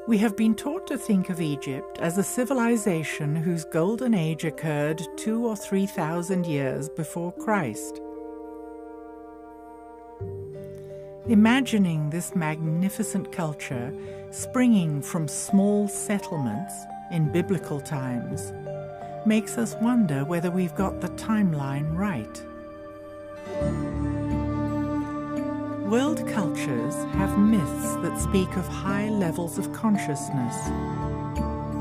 We have been taught to think of Egypt as a civilization whose golden age occurred 2,000 or 3,000 years before Christ. Imagining this magnificent culture springing from small settlements in biblical times makes us wonder whether we've got the timeline right. World cultures have myths that speak of high levels of consciousness,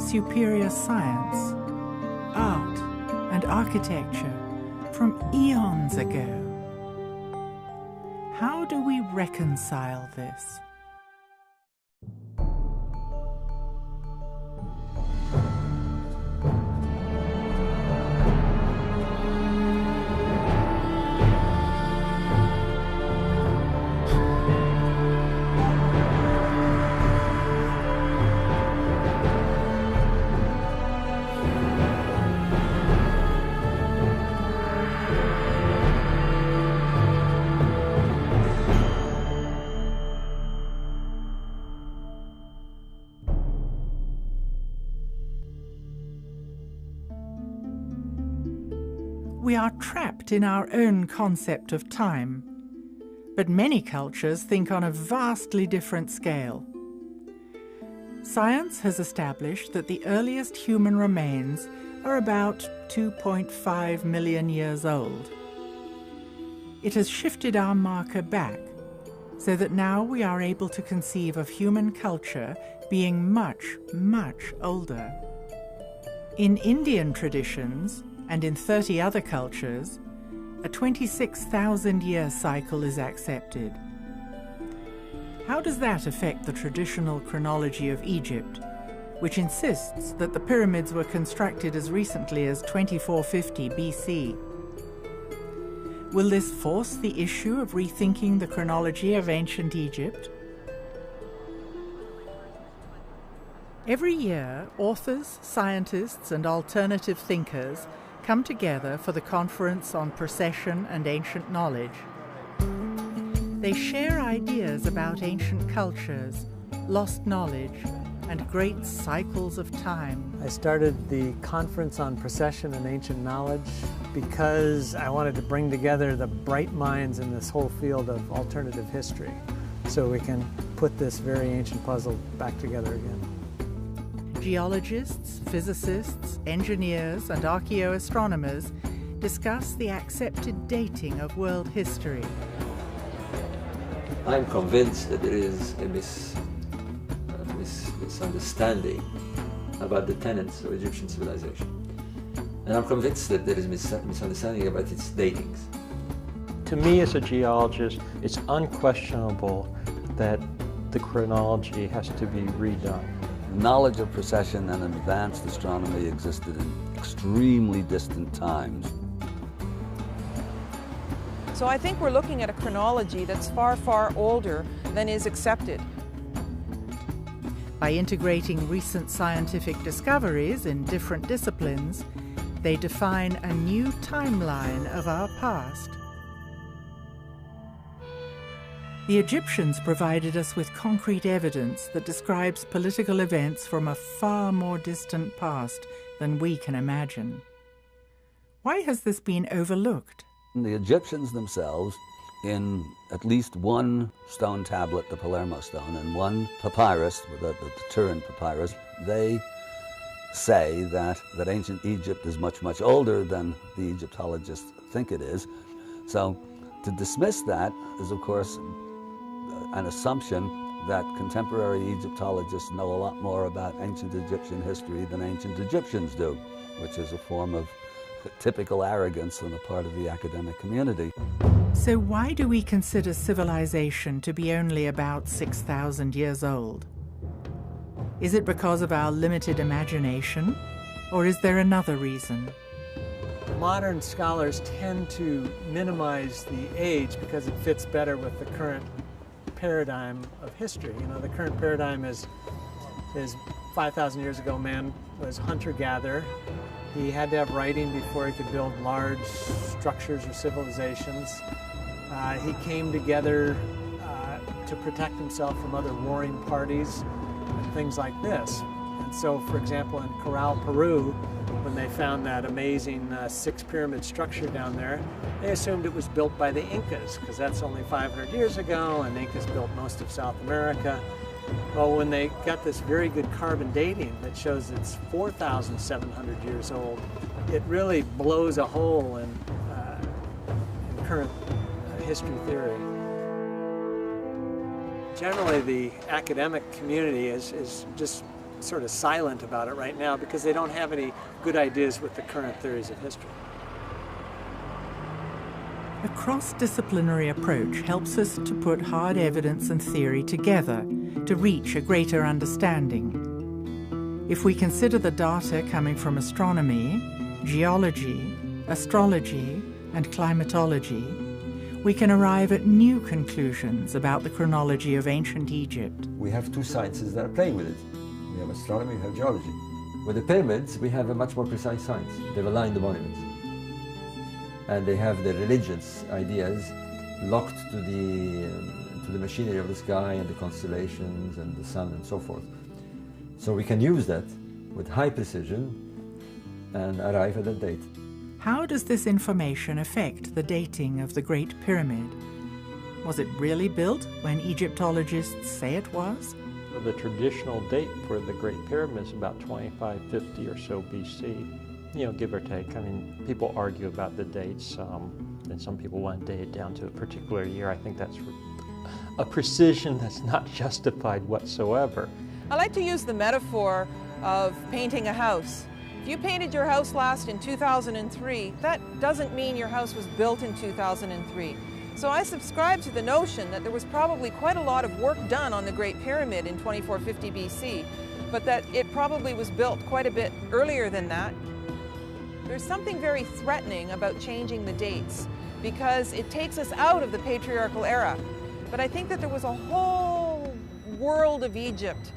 superior science, art, and architecture from eons ago. How do we reconcile this? We are trapped in our own concept of time, but many cultures think on a vastly different scale. Science has established that the earliest human remains are about 2.5 million years old. It has shifted our marker back, so that now we are able to conceive of human culture being much, much older. In Indian traditions, and in 30 other cultures, a 26,000-year cycle is accepted. How does that affect the traditional chronology of Egypt, which insists that the pyramids were constructed as recently as 2450 BC? Will this force the issue of rethinking the chronology of ancient Egypt? Every year, authors, scientists, and alternative thinkers come together for the Conference on Precession and Ancient Knowledge. They share ideas about ancient cultures, lost knowledge, and great cycles of time. I started the Conference on Precession and Ancient Knowledge because I wanted to bring together the bright minds in this whole field of alternative history so we can put this very ancient puzzle back together again. Geologists, physicists, engineers, and archaeoastronomers discuss the accepted dating of world history. I'm convinced that there is a misunderstanding about the tenets of Egyptian civilization. And I'm convinced that there is misunderstanding about its datings. To me as a geologist, it's unquestionable that the chronology has to be redone. Knowledge of precession and advanced astronomy existed in extremely distant times. So I think we're looking at a chronology that's far, far older than is accepted. By integrating recent scientific discoveries in different disciplines, they define a new timeline of our past. The Egyptians provided us with concrete evidence that describes political events from a far more distant past than we can imagine. Why has this been overlooked? The Egyptians themselves, in at least one stone tablet, the Palermo stone, and one papyrus, the Turin papyrus, they say that ancient Egypt is much, much older than the Egyptologists think it is. So to dismiss that is, of course, an assumption that contemporary Egyptologists know a lot more about ancient Egyptian history than ancient Egyptians do, which is a form of typical arrogance on the part of the academic community. So why do we consider civilization to be only about 6,000 years old? Is it because of our limited imagination, or is there another reason? Modern scholars tend to minimize the age because it fits better with the current paradigm of history. You know, the current paradigm is 5,000 years ago, man was hunter-gatherer. He had to have writing before he could build large structures or civilizations. He came together to protect himself from other warring parties. and things like this. And so, for example, in Corral, Peru, when they found that amazing six-pyramid structure down there, they assumed it was built by the Incas, because that's only 500 years ago, and the Incas built most of South America. Well, when they got this very good carbon dating that shows it's 4,700 years old, it really blows a hole in current history theory. Generally, the academic community is just sort of silent about it right now because they don't have any good ideas with the current theories of history. A cross-disciplinary approach helps us to put hard evidence and theory together to reach a greater understanding. If we consider the data coming from astronomy, geology, astrology, and climatology, we can arrive at new conclusions about the chronology of ancient Egypt. We have two sciences that are playing with it. We have astronomy, we have geology. With the pyramids, we have a much more precise science. They've aligned the monuments. And they have the religious ideas locked to the machinery of the sky and the constellations and the sun and so forth. So we can use that with high precision and arrive at that date. How does this information affect the dating of the Great Pyramid? Was it really built when Egyptologists say it was? The traditional date for the Great Pyramid is about 2550 or so BC. You know, give or take. I mean, people argue about the dates, and some people want to date it down to a particular year. I think that's a precision that's not justified whatsoever. I like to use the metaphor of painting a house. If you painted your house last in 2003, that doesn't mean your house was built in 2003. So I subscribe to the notion that there was probably quite a lot of work done on the Great Pyramid in 2450 BC, but that it probably was built quite a bit earlier than that. There's something very threatening about changing the dates because it takes us out of the patriarchal era. But I think that there was a whole world of Egypt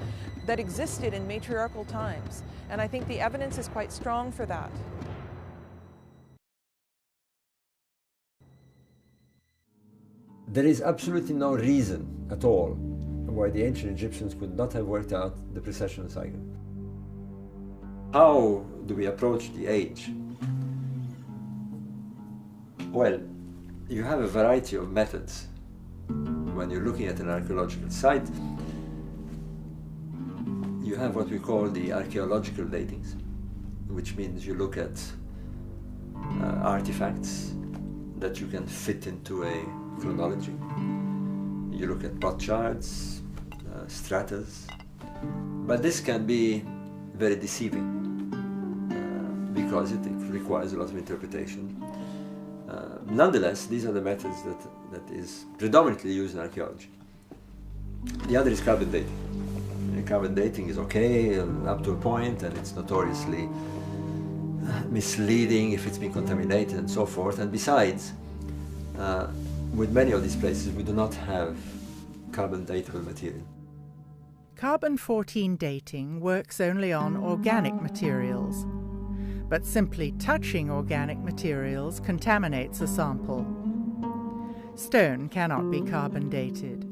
that existed in matriarchal times, and I think the evidence is quite strong for that. There is absolutely no reason at all why the ancient Egyptians could not have worked out the precessional cycle. How do we approach the age? Well, you have a variety of methods. When you're looking at an archaeological site, you have what we call the archaeological datings, which means you look at artifacts that you can fit into a chronology. You look at plot charts, stratas, but this can be very deceiving because it requires a lot of interpretation. Nonetheless, these are the methods that is predominantly used in archaeology. The other is carbon dating. Carbon dating is okay up to a point, and it's notoriously misleading if it's been contaminated and so forth. And besides, with many of these places, we do not have carbon datable material. Carbon-14 dating works only on organic materials, but simply touching organic materials contaminates a sample. Stone cannot be carbon dated.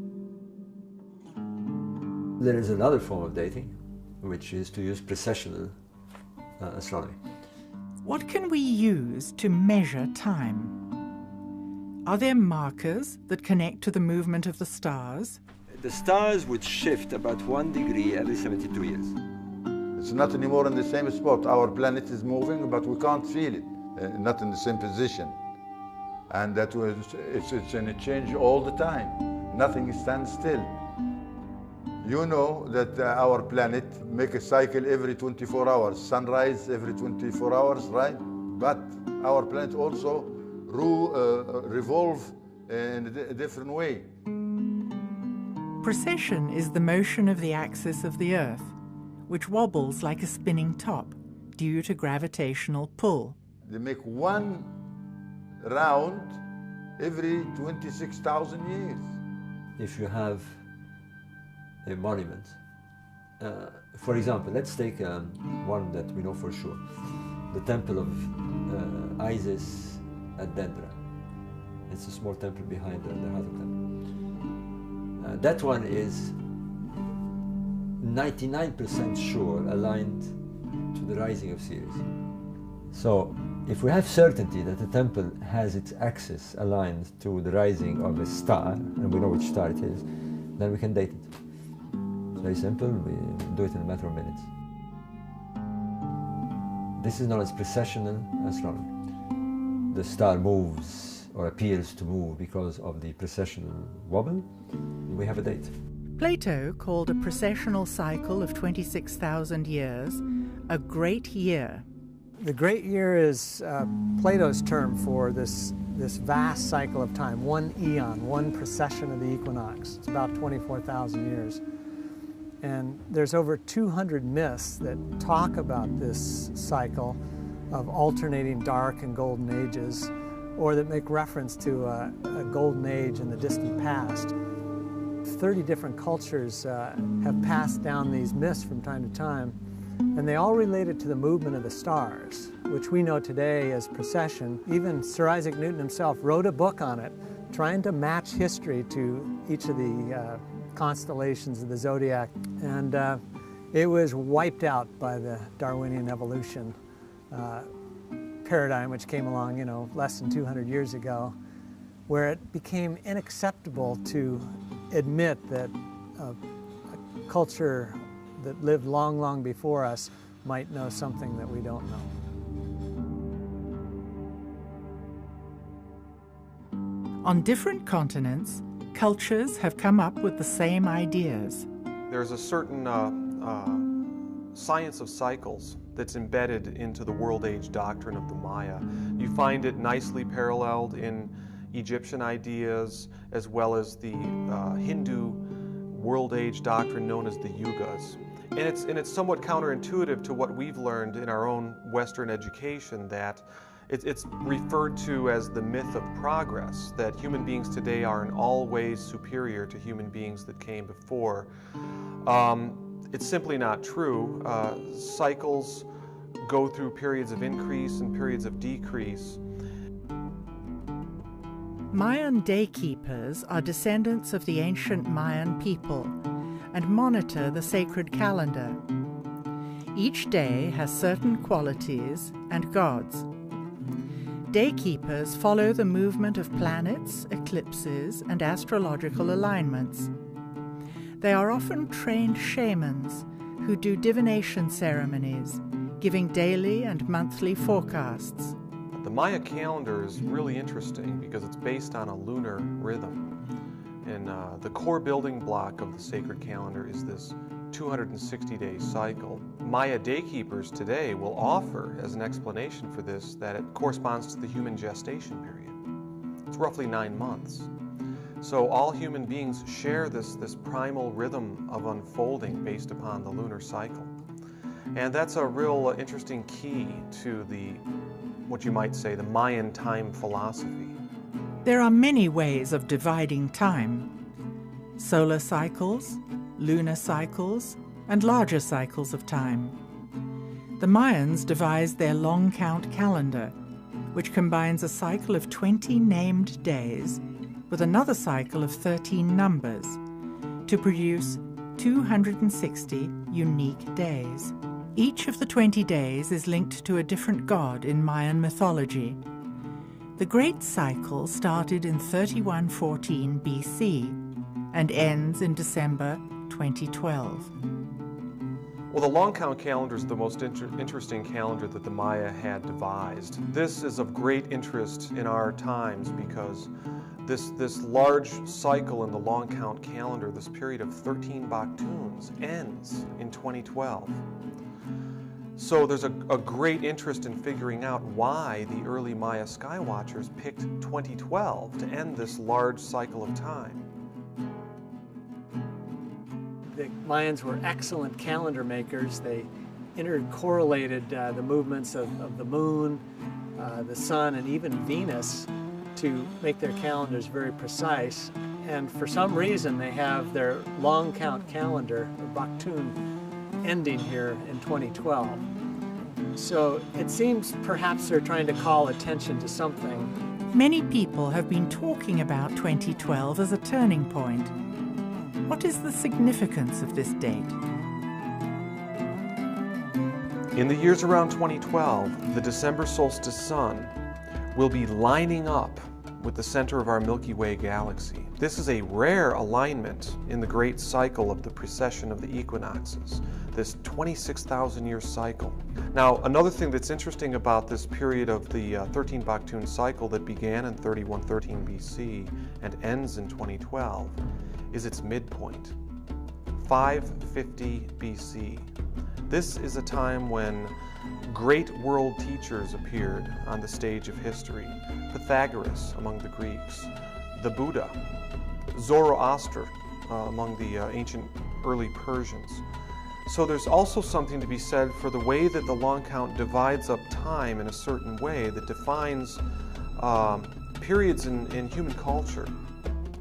There is another form of dating, which is to use precessional astronomy. What can we use to measure time? Are there markers that connect to the movement of the stars? The stars would shift about 1 degree every 72 years. It's not anymore in the same spot. Our planet is moving, but we can't feel it, not in the same position. And that was, it's in a change all the time. Nothing stands still. You know that our planet makes a cycle every 24 hours, sunrise every 24 hours, right? But our planet also revolve in a different way. Precession is the motion of the axis of the Earth, which wobbles like a spinning top due to gravitational pull. They make one round every 26,000 years. If you have a monument, for example, let's take one that we know for sure, the temple of Isis at Dendra. It's a small temple behind the Hathor temple. That one is 99% sure aligned to the rising of Sirius. So if we have certainty that the temple has its axis aligned to the rising of a star, and we know which star it is, then we can date it. It's very simple, we do it in a matter of minutes. This is known as precessional astronomy. The star moves or appears to move because of the precessional wobble. We have a date. Plato called a precessional cycle of 26,000 years a great year. The great year is Plato's term for this vast cycle of time, one eon, one precession of the equinox. It's about 24,000 years. And there's over 200 myths that talk about this cycle of alternating dark and golden ages, or that make reference to a golden age in the distant past. 30 different cultures have passed down these myths from time to time, and they all related to the movement of the stars, which we know today as precession. Even Sir Isaac Newton himself wrote a book on it, trying to match history to each of the constellations of the zodiac, and it was wiped out by the Darwinian evolution paradigm, which came along, you know, less than 200 years ago, where it became unacceptable to admit that a culture that lived long, long before us might know something that we don't know. On different continents, cultures have come up with the same ideas. There's a certain science of cycles that's embedded into the world age doctrine of the Maya. You find it nicely paralleled in Egyptian ideas as well as the Hindu world age doctrine known as the Yugas. And it's somewhat counterintuitive to what we've learned in our own Western education, that it's referred to as the myth of progress, that human beings today are in all ways superior to human beings that came before. It's simply not true. Cycles go through periods of increase and periods of decrease. Mayan day keepers are descendants of the ancient Mayan people and monitor the sacred calendar. Each day has certain qualities and gods. Day keepers follow the movement of planets, eclipses, and astrological alignments. They are often trained shamans who do divination ceremonies, giving daily and monthly forecasts. The Maya calendar is really interesting because it's based on a lunar rhythm. And the core building block of the sacred calendar is this 260-day cycle. Maya daykeepers today will offer as an explanation for this that it corresponds to the human gestation period. It's roughly 9 months. So all human beings share this primal rhythm of unfolding based upon the lunar cycle. And that's a real interesting key to what you might say, the Mayan time philosophy. There are many ways of dividing time: solar cycles, lunar cycles, and larger cycles of time. The Mayans devised their long count calendar, which combines a cycle of 20 named days with another cycle of 13 numbers to produce 260 unique days. Each of the 20 days is linked to a different god in Mayan mythology. The Great Cycle started in 3114 BC and ends in December 2012. Well, the long count calendar is the most interesting calendar that the Maya had devised. This is of great interest in our times because this large cycle in the long count calendar, this period of 13 Baktuns, ends in 2012. So there's a great interest in figuring out why the early Maya skywatchers picked 2012 to end this large cycle of time. The Mayans were excellent calendar makers. They intercorrelated the movements of the moon, the sun, and even Venus to make their calendars very precise. And for some reason, they have their long count calendar, the Baktun, ending here in 2012. So it seems perhaps they're trying to call attention to something. Many people have been talking about 2012 as a turning point. What is the significance of this date? In the years around 2012, the December solstice sun will be lining up with the center of our Milky Way galaxy. This is a rare alignment in the great cycle of the precession of the equinoxes, this 26,000-year cycle. Now, another thing that's interesting about this period of the 13 Baktun cycle that began in 3113 BC and ends in 2012 is its midpoint, 550 BC. This is a time when great world teachers appeared on the stage of history. Pythagoras among the Greeks, the Buddha, Zoroaster among the ancient early Persians. So there's also something to be said for the way that the long count divides up time in a certain way that defines periods in human culture.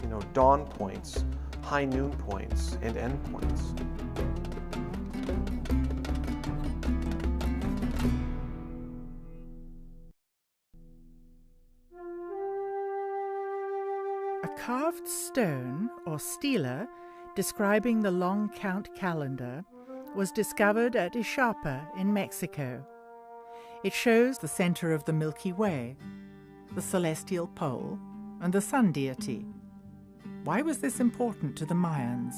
You know, dawn points, high noon points, and end points. A carved stone, or stela, describing the long count calendar was discovered at Ixapa in Mexico. It shows the center of the Milky Way, the celestial pole, and the sun deity. Why was this important to the Mayans?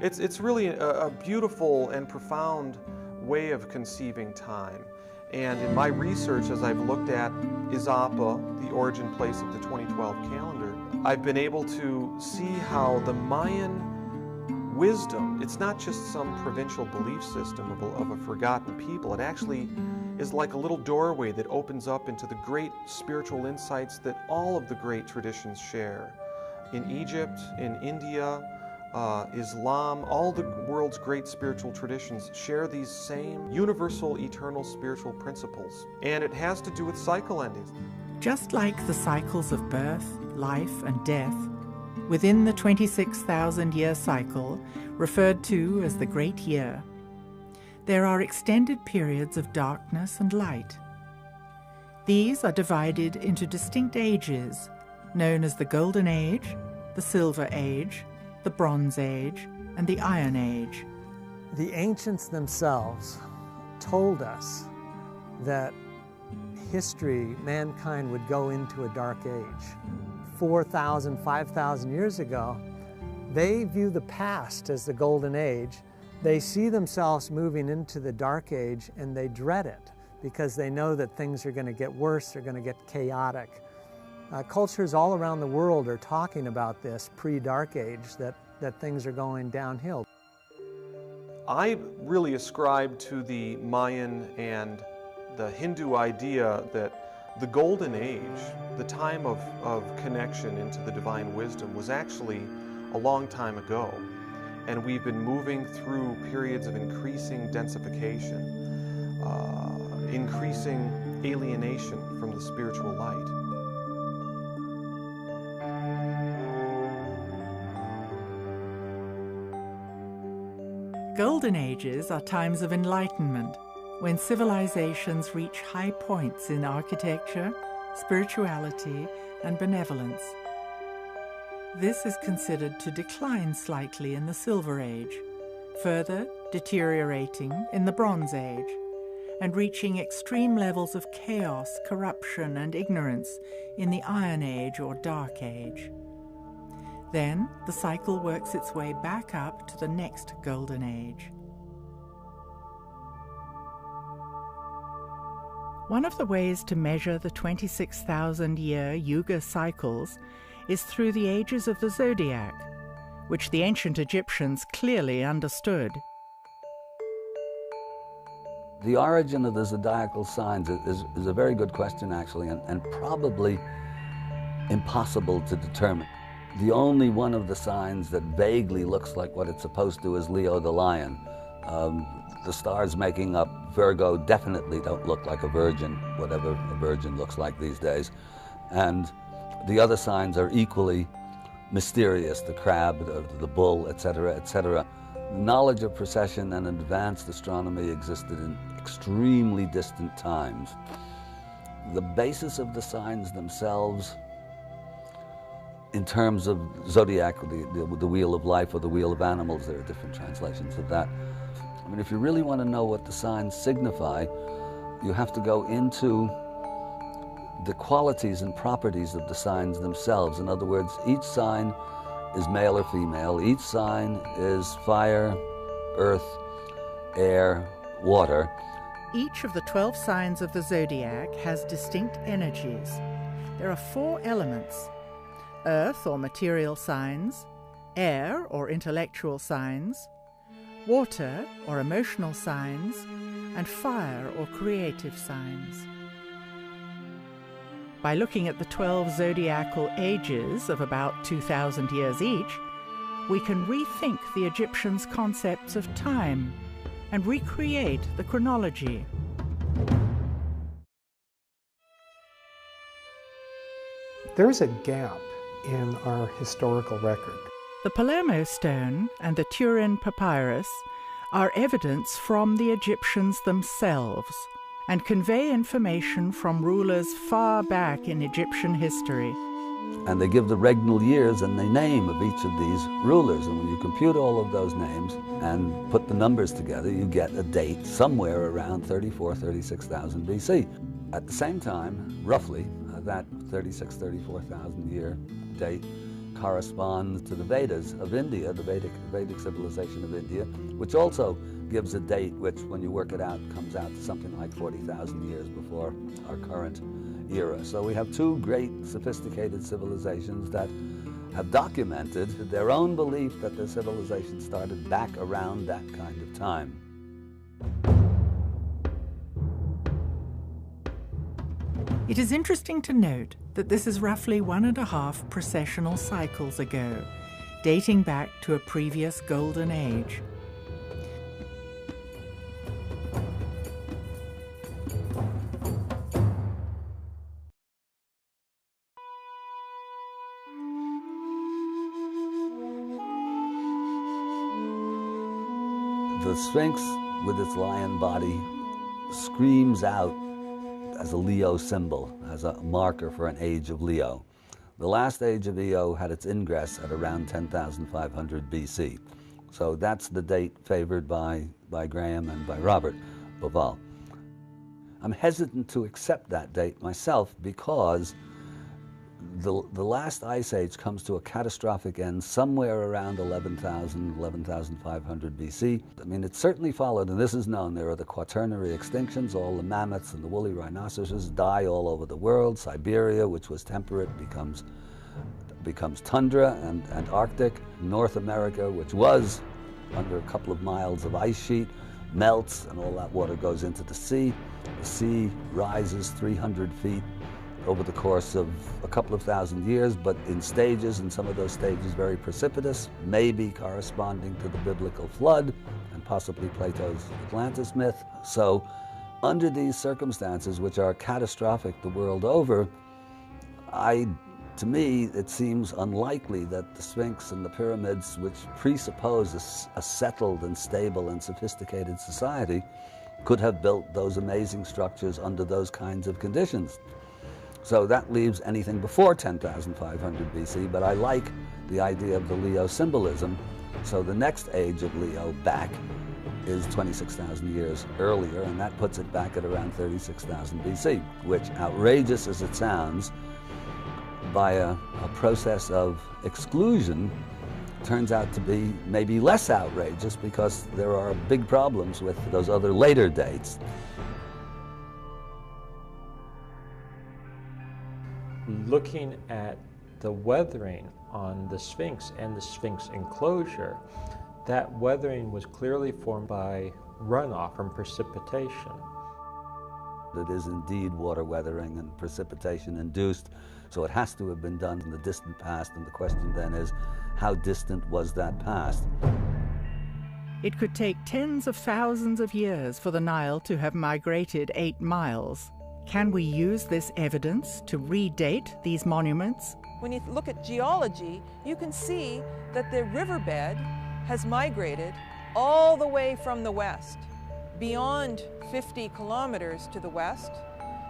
It's really a beautiful and profound way of conceiving time. And in my research, as I've looked at Ixapa, the origin place of the 2012 calendar, I've been able to see how the Mayan wisdom, it's not just some provincial belief system of a forgotten people. It actually is like a little doorway that opens up into the great spiritual insights that all of the great traditions share. In Egypt, in India, Islam, all the world's great spiritual traditions share these same universal, eternal spiritual principles. And it has to do with cycle endings. Just like the cycles of birth, life, and death, within the 26,000-year cycle, referred to as the Great Year, there are extended periods of darkness and light. These are divided into distinct ages, known as the Golden Age, the Silver Age, the Bronze Age, and the Iron Age. The ancients themselves told us that history, mankind would go into a dark age. 4,000, 5,000 years ago, they view the past as the Golden Age. They see themselves moving into the Dark Age, and they dread it because they know that things are going to get worse, they're going to get chaotic. Cultures all around the world are talking about this pre-Dark Age, that things are going downhill. I really ascribe to the Mayan and the Hindu idea that the Golden Age, the time of connection into the divine wisdom, was actually a long time ago. And we've been moving through periods of increasing densification, increasing alienation from the spiritual light. Golden Ages are times of enlightenment, when civilizations reach high points in architecture, spirituality, and benevolence. This is considered to decline slightly in the Silver Age, further deteriorating in the Bronze Age, and reaching extreme levels of chaos, corruption, and ignorance in the Iron Age or Dark Age. Then the cycle works its way back up to the next Golden Age. One of the ways to measure the 26,000-year Yuga cycles is through the ages of the zodiac, which the ancient Egyptians clearly understood. The origin of the zodiacal signs is a very good question, actually, and probably impossible to determine. The only one of the signs that vaguely looks like what it's supposed to is Leo the lion. The stars making up Virgo definitely don't look like a virgin, whatever a virgin looks like these days. And the other signs are equally mysterious, the crab, the bull, etc., etc. Knowledge of precession and advanced astronomy existed in extremely distant times. The basis of the signs themselves, in terms of zodiac, the wheel of life or the wheel of animals, there are different translations of that. I mean, if you really want to know what the signs signify, you have to go into the qualities and properties of the signs themselves. In other words, each sign is male or female. Each sign is fire, earth, air, water. Each of the 12 signs of the zodiac has distinct energies. There are 4 elements: earth or material signs, air or intellectual signs, water or emotional signs, and fire or creative signs. By looking at the 12 zodiacal ages of about 2,000 years each, we can rethink the Egyptians' concepts of time and recreate the chronology. There is a gap in our historical record. The Palermo stone and the Turin papyrus are evidence from the Egyptians themselves and convey information from rulers far back in Egyptian history. And they give the regnal years and the name of each of these rulers. And when you compute all of those names and put the numbers together, you get a date somewhere around 36,000 BC. At the same time, roughly, that 34,000 year date corresponds to the Vedas of India, the Vedic civilization of India, which also gives a date which, when you work it out, comes out to something like 40,000 years before our current era. So we have 2 great sophisticated civilizations that have documented their own belief that their civilization started back around that kind of time. It is interesting to note that this is roughly 1.5 precessional cycles ago, dating back to a previous golden age. The Sphinx, with its lion body, screams out as a Leo symbol, as a marker for an age of Leo. The last age of Leo had its ingress at around 10,500 BC. So that's the date favored by Graham and by Robert Bauval. I'm hesitant to accept that date myself because the last ice age comes to a catastrophic end somewhere around 11,500 BC. I mean, it certainly followed, and this is known, there are the quaternary extinctions. All the mammoths and the woolly rhinoceroses die all over the world. Siberia, which was temperate, becomes tundra and Arctic. North America, which was under a couple of miles of ice sheet, melts, and all that water goes into the sea. The sea rises 300 feet over the course of a couple of thousand years, but in stages, and some of those stages very precipitous, maybe corresponding to the biblical flood and possibly Plato's Atlantis myth. So under these circumstances, which are catastrophic the world over, to me, it seems unlikely that the Sphinx and the pyramids, which presuppose a settled and stable and sophisticated society, could have built those amazing structures under those kinds of conditions. So that leaves anything before 10,500 BC, but I like the idea of the Leo symbolism. So the next age of Leo back is 26,000 years earlier, and that puts it back at around 36,000 BC, which, outrageous as it sounds, by a process of exclusion, turns out to be maybe less outrageous because there are big problems with those other later dates. Looking at the weathering on the Sphinx and the Sphinx enclosure, that weathering was clearly formed by runoff from precipitation. It is indeed water weathering and precipitation induced, so it has to have been done in the distant past, and the question then is, how distant was that past? It could take tens of thousands of years for the Nile to have migrated 8 miles. Can we use this evidence to redate these monuments? When you look at geology, you can see that the riverbed has migrated all the way from the west, beyond 50 kilometers to the west.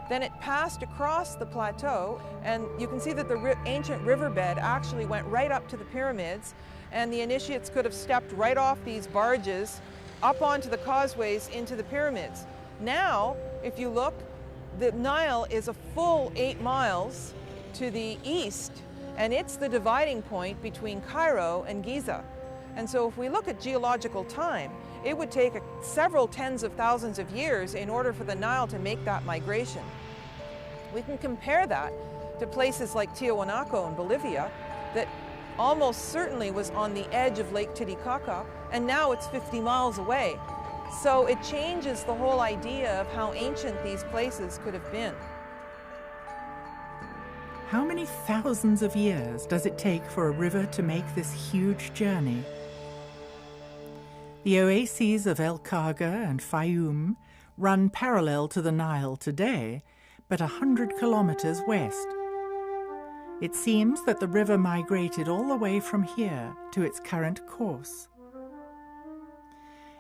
Then it passed across the plateau, and you can see that the ancient riverbed actually went right up to the pyramids, and the initiates could have stepped right off these barges up onto the causeways into the pyramids. Now, if you look, the Nile is a full 8 miles to the east, and it's the dividing point between Cairo and Giza. And so if we look at geological time, it would take several tens of thousands of years in order for the Nile to make that migration. We can compare that to places like Tiahuanaco in Bolivia that almost certainly was on the edge of Lake Titicaca, and now it's 50 miles away. So it changes the whole idea of how ancient these places could have been. How many thousands of years does it take for a river to make this huge journey? The oases of El Khaga and Fayoum run parallel to the Nile today, but 100 kilometers west. It seems that the river migrated all the way from here to its current course.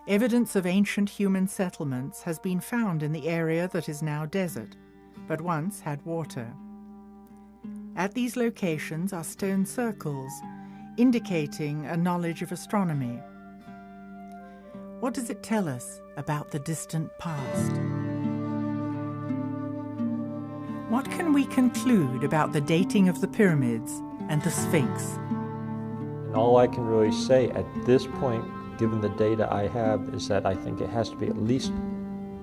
Evidence of ancient human settlements has been found in the area that is now desert, but once had water. At these locations are stone circles, indicating a knowledge of astronomy. What does it tell us about the distant past? What can we conclude about the dating of the pyramids and the Sphinx? And all I can really say at this point, given the data I have, is that I think it has to be at least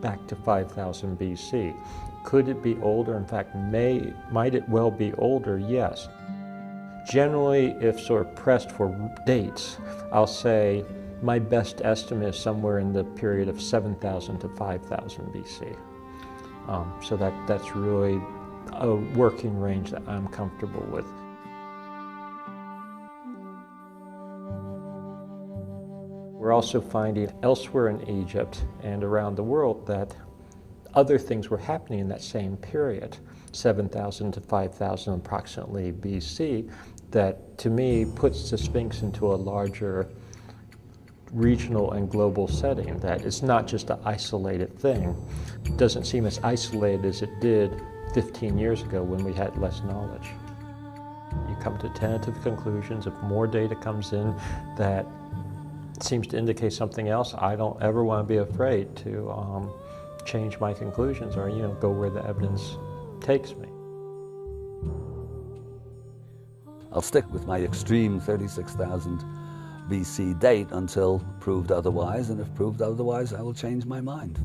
back to 5000 BC. Could it be older? In fact, might it well be older? Yes. Generally, if sort of pressed for dates, I'll say my best estimate is somewhere in the period of 7000 to 5000 BC. So that's really a working range that I'm comfortable with. We're also finding elsewhere in Egypt and around the world that other things were happening in that same period, 7,000 to 5,000 approximately BC, that to me puts the Sphinx into a larger regional and global setting, that it's not just an isolated thing. It doesn't seem as isolated as it did 15 years ago when we had less knowledge. You come to tentative conclusions. If more data comes in that seems to indicate something else, I don't ever want to be afraid to change my conclusions or go where the evidence takes me. I'll stick with my extreme 36,000 BC date until proved otherwise, and if proved otherwise, I will change my mind.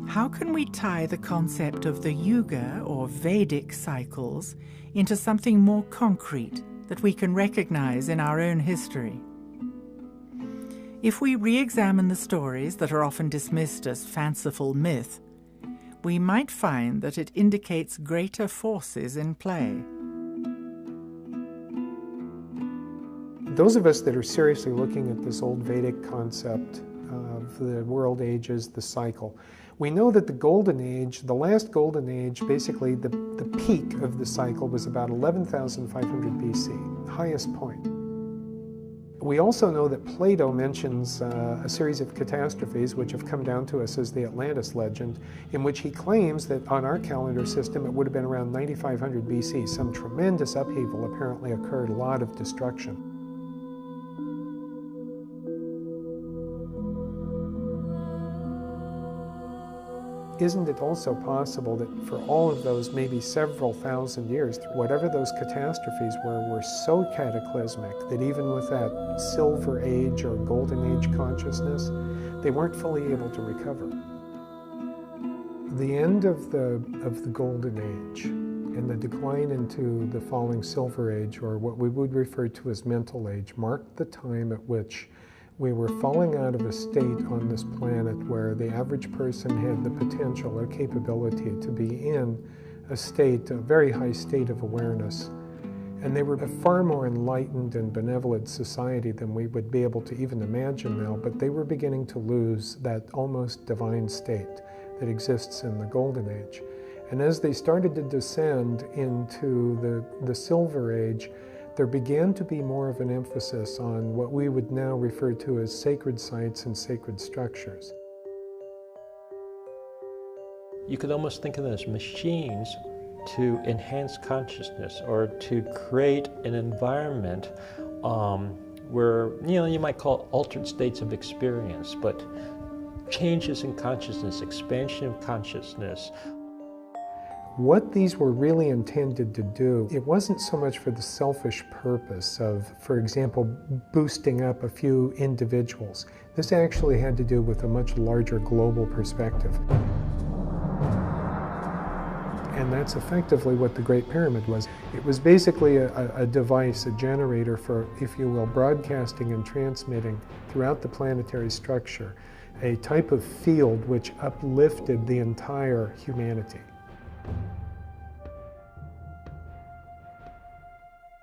How can we tie the concept of the Yuga or Vedic cycles into something more concrete that we can recognize in our own history? If we re-examine the stories that are often dismissed as fanciful myth, we might find that it indicates greater forces in play. Those of us that are seriously looking at this old Vedic concept of the world ages, the cycle, we know that the Golden Age, the last Golden Age, basically the peak of the cycle was about 11,500 BC, highest point. We also know that Plato mentions a series of catastrophes which have come down to us as the Atlantis legend, in which he claims that on our calendar system it would have been around 9,500 BC. Some tremendous upheaval apparently occurred, a lot of destruction. Isn't it also possible that for all of those maybe several thousand years, whatever those catastrophes were so cataclysmic that even with that Silver Age or Golden Age consciousness, they weren't fully able to recover? The end of the Golden Age and the decline into the falling Silver Age, or what we would refer to as mental age, marked the time at which we were falling out of a state on this planet where the average person had the potential or capability to be in a state, a very high state of awareness. And they were a far more enlightened and benevolent society than we would be able to even imagine now, but they were beginning to lose that almost divine state that exists in the Golden Age. And as they started to descend into the Silver Age, there began to be more of an emphasis on what we would now refer to as sacred sites and sacred structures. You could almost think of them as machines to enhance consciousness or to create an environment where, you might call it altered states of experience, but changes in consciousness, expansion of consciousness. What these were really intended to do, it wasn't so much for the selfish purpose of, for example, boosting up a few individuals. This actually had to do with a much larger global perspective. And that's effectively what the Great Pyramid was. It was basically a device, a generator for, if you will, broadcasting and transmitting throughout the planetary structure, a type of field which uplifted the entire humanity.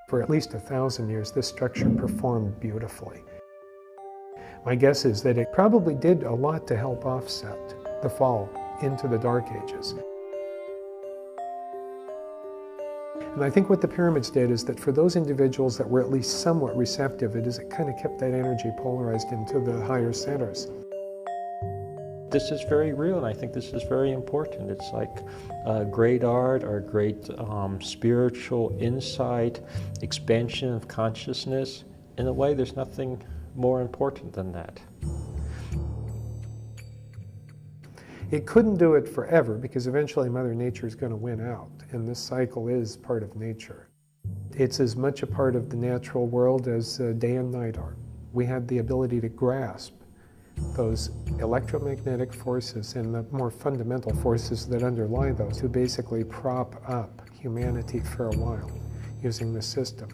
For at least 1,000 years, this structure performed beautifully. My guess is that it probably did a lot to help offset the fall into the Dark Ages. And I think what the pyramids did is that for those individuals that were at least somewhat receptive, it kind of kept that energy polarized into the higher centers. This is very real, and I think this is very important. It's like great art or great spiritual insight, expansion of consciousness. In a way, there's nothing more important than that. It couldn't do it forever because eventually Mother Nature is going to win out, and this cycle is part of nature. It's as much a part of the natural world as day and night are. We had the ability to grasp those electromagnetic forces and the more fundamental forces that underlie those to basically prop up humanity for a while using the system.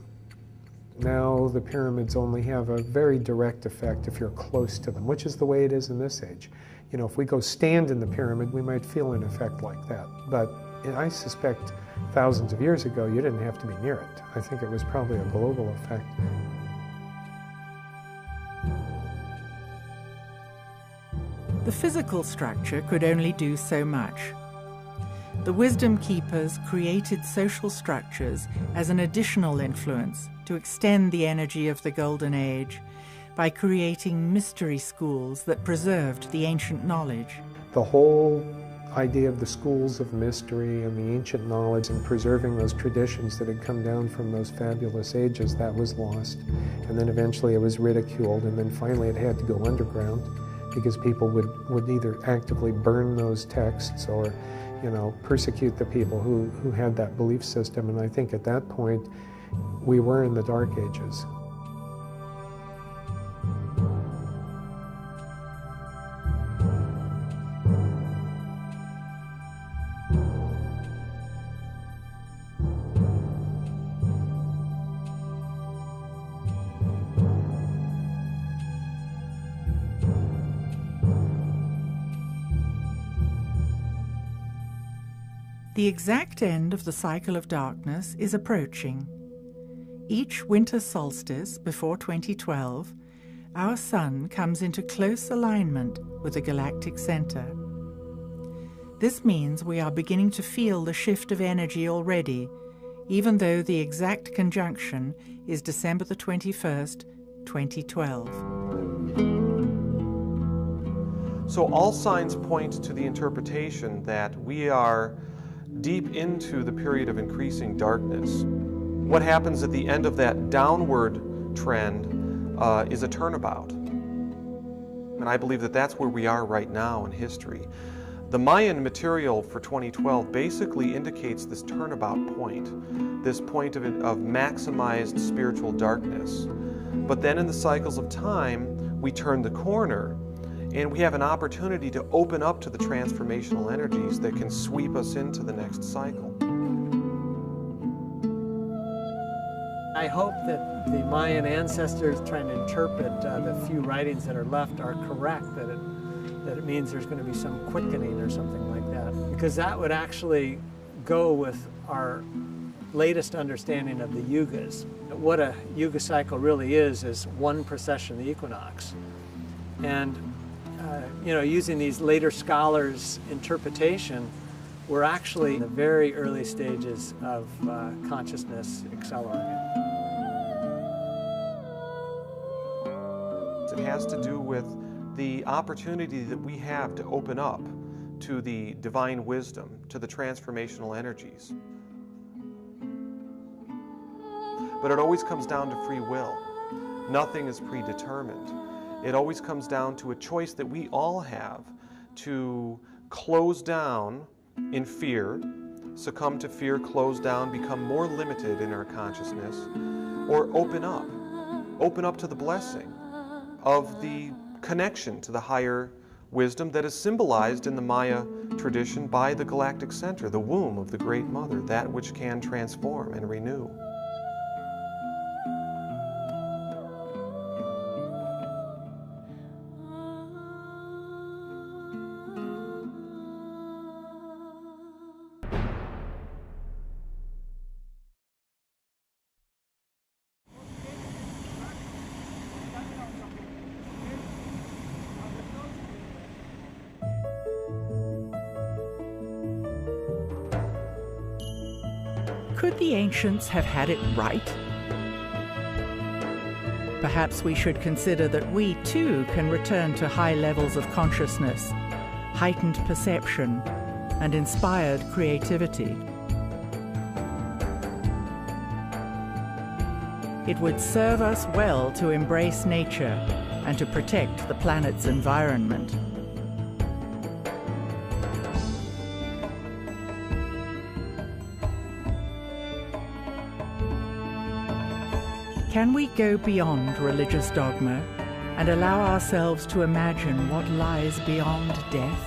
Now the pyramids only have a very direct effect if you're close to them, which is the way it is in this age. You know, if we go stand in the pyramid, we might feel an effect like that. But I suspect thousands of years ago, you didn't have to be near it. I think it was probably a global effect. The physical structure could only do so much. The wisdom keepers created social structures as an additional influence to extend the energy of the Golden Age by creating mystery schools that preserved the ancient knowledge. The whole idea of the schools of mystery and the ancient knowledge and preserving those traditions that had come down from those fabulous ages, that was lost. And then eventually it was ridiculed, and then finally it had to go underground because people would either actively burn those texts or, you know, persecute the people who had that belief system. And I think at that point, we were in the Dark Ages. The exact end of the cycle of darkness is approaching. Each winter solstice before 2012, our sun comes into close alignment with the galactic center. This means we are beginning to feel the shift of energy already, even though the exact conjunction is December the 21st, 2012. So all signs point to the interpretation that we are deep into the period of increasing darkness. What happens at the end of that downward trend is a turnabout. And I believe that that's where we are right now in history. The Mayan material for 2012 basically indicates this turnabout point, this point of maximized spiritual darkness. But then in the cycles of time, we turn the corner and we have an opportunity to open up to the transformational energies that can sweep us into the next cycle. I hope that the Mayan ancestors trying to interpret the few writings that are left are correct, that it means there's going to be some quickening or something like that. Because that would actually go with our latest understanding of the yugas. What a yuga cycle really is one precession of the equinox. And you know, using these later scholars' interpretation, we're actually in the very early stages of consciousness accelerating. It has to do with the opportunity that we have to open up to the divine wisdom, to the transformational energies. but it always comes down to free will. Nothing is predetermined. It always comes down to a choice that we all have to close down in fear, succumb to fear, close down, become more limited in our consciousness, or open up to the blessing of the connection to the higher wisdom that is symbolized in the Maya tradition by the galactic center, the womb of the Great Mother, that which can transform and renew. Could the ancients have had it right? Perhaps we should consider that we too can return to high levels of consciousness, heightened perception, and inspired creativity. It would serve us well to embrace nature and to protect the planet's environment. Can we go beyond religious dogma and allow ourselves to imagine what lies beyond death?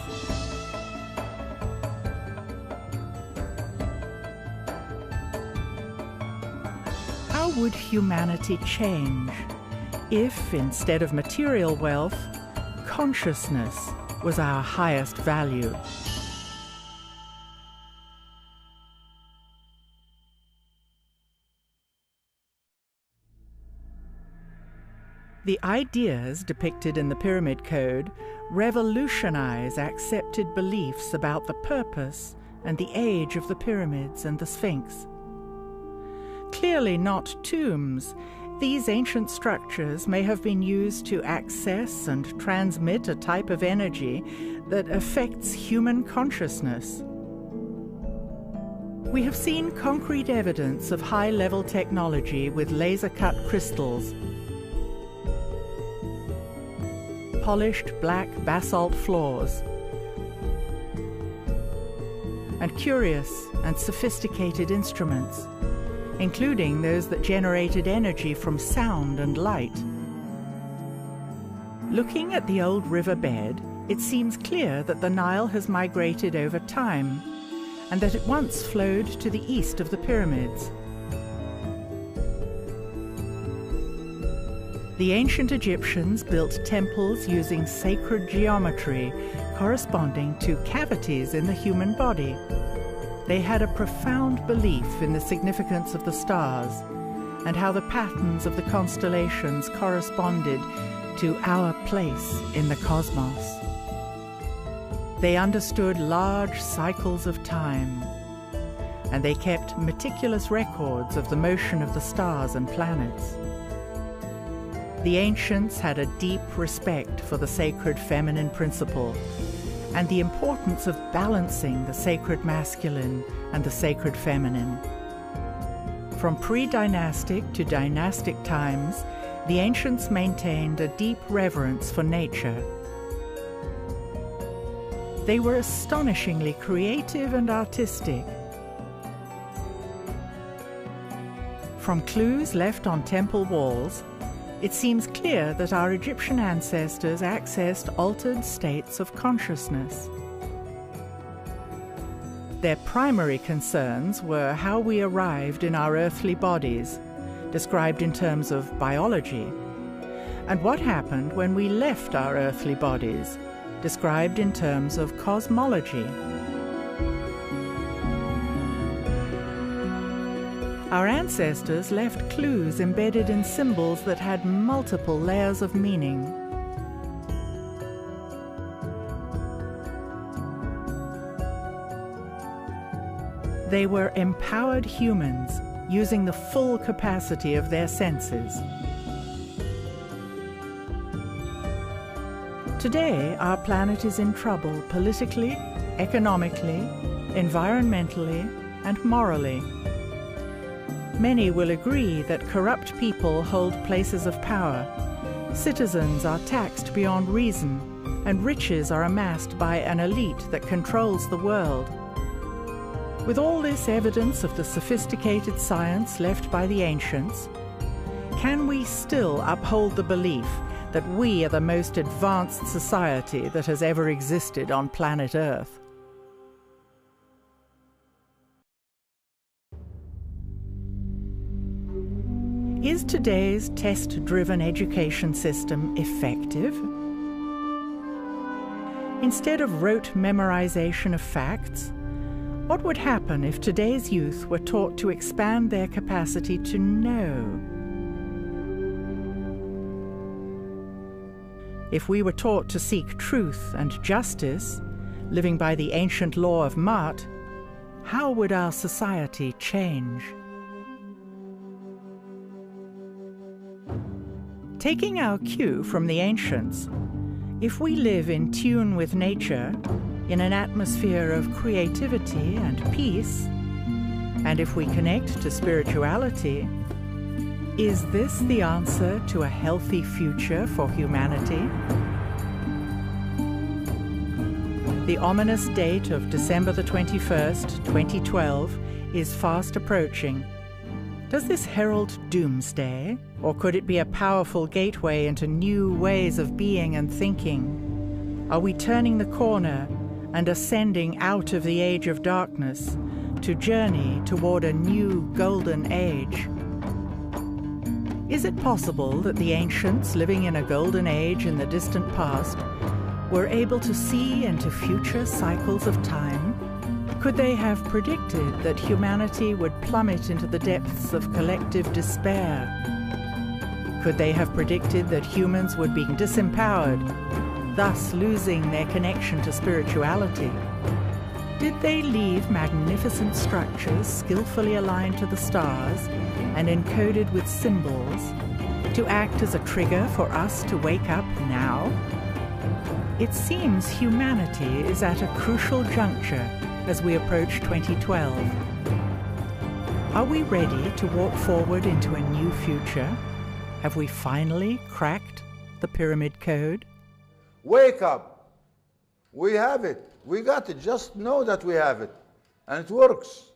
How would humanity change if, instead of material wealth, consciousness was our highest value? The ideas depicted in the Pyramid Code revolutionize accepted beliefs about the purpose and the age of the pyramids and the Sphinx. Clearly not tombs, these ancient structures may have been used to access and transmit a type of energy that affects human consciousness. We have seen concrete evidence of high-level technology with laser-cut crystals, polished black basalt floors, and curious and sophisticated instruments, including those that generated energy from sound and light. Looking at the old riverbed, it seems clear that the Nile has migrated over time, and that it once flowed to the east of the pyramids. The ancient Egyptians built temples using sacred geometry corresponding to cavities in the human body. They had a profound belief in the significance of the stars and how the patterns of the constellations corresponded to our place in the cosmos. They understood large cycles of time, and they kept meticulous records of the motion of the stars and planets. The ancients had a deep respect for the sacred feminine principle and the importance of balancing the sacred masculine and the sacred feminine. From pre-dynastic to dynastic times, the ancients maintained a deep reverence for nature. They were astonishingly creative and artistic. From clues left on temple walls, it seems clear that our Egyptian ancestors accessed altered states of consciousness. Their primary concerns were how we arrived in our earthly bodies, described in terms of biology, and what happened when we left our earthly bodies, described in terms of cosmology. Our ancestors left clues embedded in symbols that had multiple layers of meaning. They were empowered humans, using the full capacity of their senses. Today, our planet is in trouble politically, economically, environmentally, and morally. Many will agree that corrupt people hold places of power. Citizens are taxed beyond reason, and riches are amassed by an elite that controls the world. With all this evidence of the sophisticated science left by the ancients, can we still uphold the belief that we are the most advanced society that has ever existed on planet Earth? Is today's test-driven education system effective? Instead of rote memorization of facts, what would happen if today's youth were taught to expand their capacity to know? If we were taught to seek truth and justice, living by the ancient law of Ma'at, how would our society change? Taking our cue from the ancients, if we live in tune with nature, in an atmosphere of creativity and peace, and if we connect to spirituality, is this the answer to a healthy future for humanity? The ominous date of December the 21st, 2012, is fast approaching. Does this herald doomsday, or could it be a powerful gateway into new ways of being and thinking? Are we turning the corner and ascending out of the age of darkness to journey toward a new golden age? Is it possible that the ancients, living in a golden age in the distant past, were able to see into future cycles of time? Could they have predicted that humanity would plummet into the depths of collective despair? Could they have predicted that humans would be disempowered, thus losing their connection to spirituality? Did they leave magnificent structures skillfully aligned to the stars and encoded with symbols to act as a trigger for us to wake up now? It seems humanity is at a crucial juncture as we approach 2012. Are we ready to walk forward into a new future? Have we finally cracked the pyramid code? Wake up. We have it. We got it. Just know that we have it. And it works.